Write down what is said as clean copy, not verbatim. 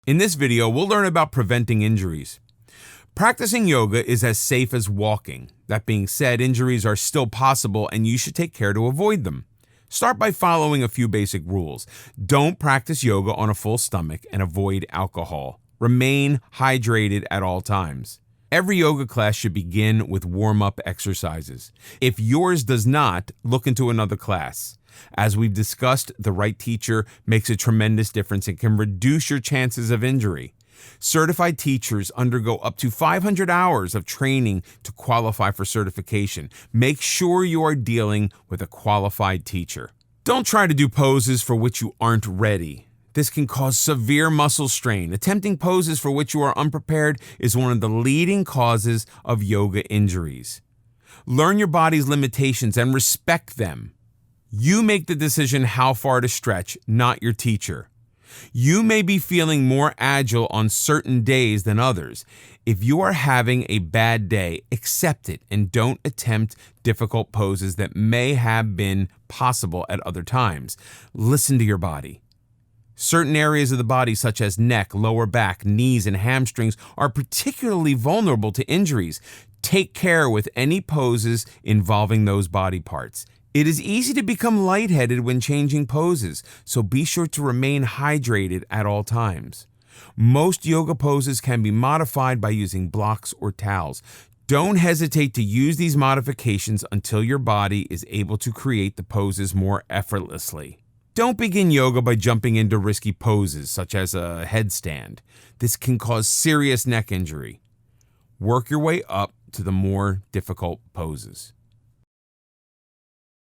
In this video, we'll learn about preventing injuries. Practicing yoga is as safe as walking. That being said, injuries are still possible and you should take care to avoid them. Start by following a few basic rules. Don't practice yoga on a full stomach and avoid alcohol. Remain hydrated at all times. Every yoga class should begin with warm-up exercises. If yours does not, look into another class. As we've discussed, the right teacher makes a tremendous difference and can reduce your chances of injury. Certified teachers undergo up to 500 hours of training to qualify for certification. Make sure you are dealing with a qualified teacher. Don't try to do poses for which you aren't ready. This can cause severe muscle strain. Attempting poses for which you are unprepared is one of the leading causes of yoga injuries. Learn your body's limitations and respect them. You make the decision how far to stretch, not your teacher. You may be feeling more agile on certain days than others. If you are having a bad day, accept it and don't attempt difficult poses that may have been possible at other times. Listen to your body. Certain areas of the body, such as neck, lower back, knees, and hamstrings, are particularly vulnerable to injuries. Take care with any poses involving those body parts. It is easy to become lightheaded when changing poses, so be sure to remain hydrated at all times. Most yoga poses can be modified by using blocks or towels. Don't hesitate to use these modifications until your body is able to create the poses more effortlessly. Don't begin yoga by jumping into risky poses, such as a headstand. This can cause serious neck injury. Work your way up to the more difficult poses.